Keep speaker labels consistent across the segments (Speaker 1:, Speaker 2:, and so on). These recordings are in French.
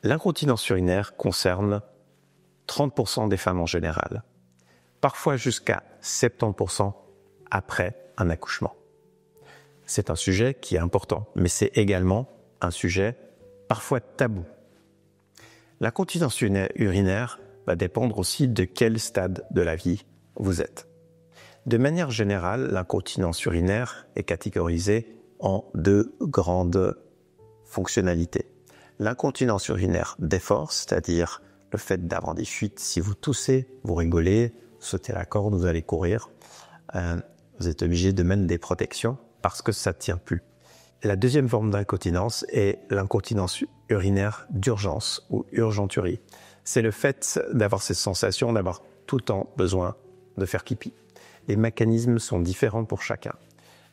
Speaker 1: L'incontinence urinaire concerne 30% des femmes en général, parfois jusqu'à 70% après un accouchement. C'est un sujet qui est important, mais c'est également un sujet parfois tabou. L'incontinence urinaire va dépendre aussi de quel stade de la vie vous êtes. De manière générale, l'incontinence urinaire est catégorisée en deux grandes fonctionnalités. L'incontinence urinaire d'effort, c'est-à-dire le fait d'avoir des fuites. Si vous toussez, vous rigolez, sautez la corde, vous allez courir. Vous êtes obligé de mettre des protections parce que ça ne tient plus. La deuxième forme d'incontinence est l'incontinence urinaire d'urgence ou urgenturie. C'est le fait d'avoir cette sensation d'avoir tout le temps besoin de faire pipi. Les mécanismes sont différents pour chacun.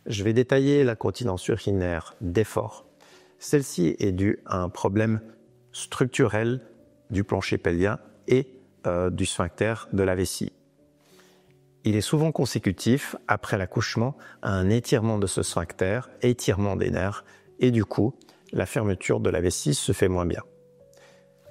Speaker 1: Je vais détailler l'incontinence urinaire d'effort. Celle-ci est due à un problème structurel du plancher pelvien et du sphincter de la vessie. Il est souvent consécutif, après l'accouchement, à un étirement de ce sphincter, étirement des nerfs, et du coup, la fermeture de la vessie se fait moins bien.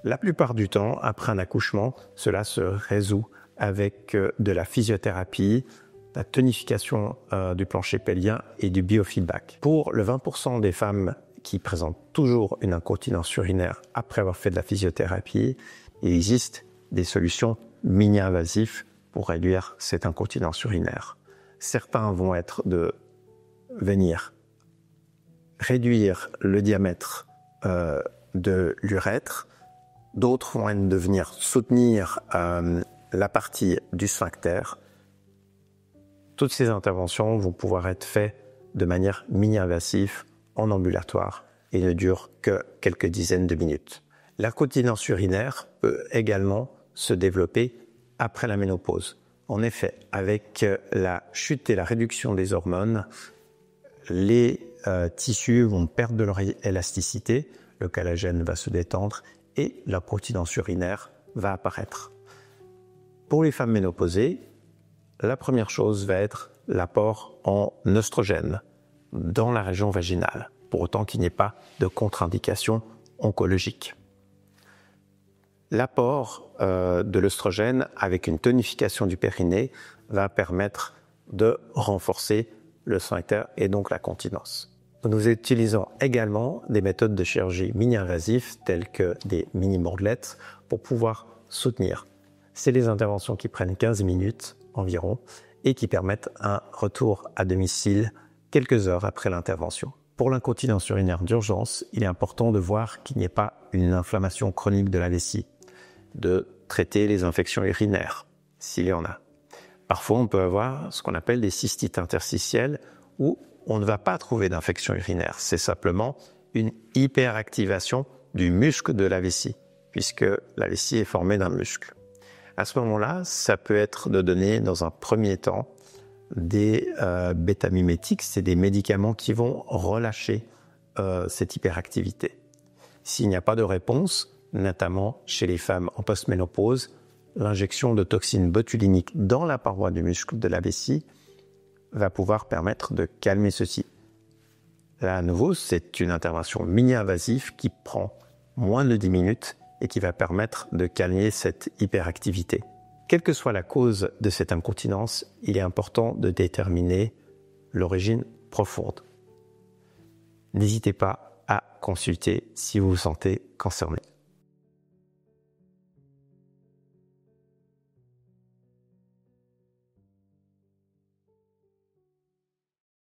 Speaker 1: La plupart du temps, après un accouchement, cela se résout avec de la physiothérapie, la tonification du plancher pelvien et du biofeedback. Pour le 20% des femmes qui présentent toujours une incontinence urinaire après avoir fait de la physiothérapie, il existe des solutions mini-invasives pour réduire cette incontinence urinaire. Certains vont être de venir réduire le diamètre de l'urètre, d'autres vont être de venir soutenir la partie du sphincter. Toutes ces interventions vont pouvoir être faites de manière mini-invasive en ambulatoire et ne durent que quelques dizaines de minutes. L'incontinence urinaire peut également se développer après la ménopause. En effet, avec la chute et la réduction des hormones, les tissus vont perdre de leur élasticité, le collagène va se détendre et l'incontinence urinaire va apparaître. Pour les femmes ménopausées, la première chose va être l'apport en œstrogène dans la région vaginale, pour autant qu'il n'y ait pas de contre-indication oncologique. L'apport de l'œstrogène avec une tonification du périnée va permettre de renforcer le sphincter et donc la continence. Nous utilisons également des méthodes de chirurgie mini-invasives telles que des mini-bandelettes pour pouvoir soutenir. C'est des interventions qui prennent 15 minutes environ et qui permettent un retour à domicile quelques heures après l'intervention. Pour l'incontinence urinaire d'urgence, il est important de voir qu'il n'y ait pas une inflammation chronique de la vessie, de traiter les infections urinaires, s'il y en a. Parfois, on peut avoir ce qu'on appelle des cystites interstitielles où on ne va pas trouver d'infection urinaire. C'est simplement une hyperactivation du muscle de la vessie, puisque la vessie est formée d'un muscle. À ce moment-là, ça peut être de donner dans un premier temps des bêta-mimétiques, c'est des médicaments qui vont relâcher cette hyperactivité. S'il n'y a pas de réponse, notamment chez les femmes en post-ménopause, l'injection de toxines botuliniques dans la paroi du muscle de la vessie va pouvoir permettre de calmer ceci. Là, à nouveau, c'est une intervention mini-invasive qui prend moins de 10 minutes et qui va permettre de calmer cette hyperactivité. Quelle que soit la cause de cette incontinence, il est important de déterminer l'origine profonde. N'hésitez pas à consulter si vous vous sentez concerné.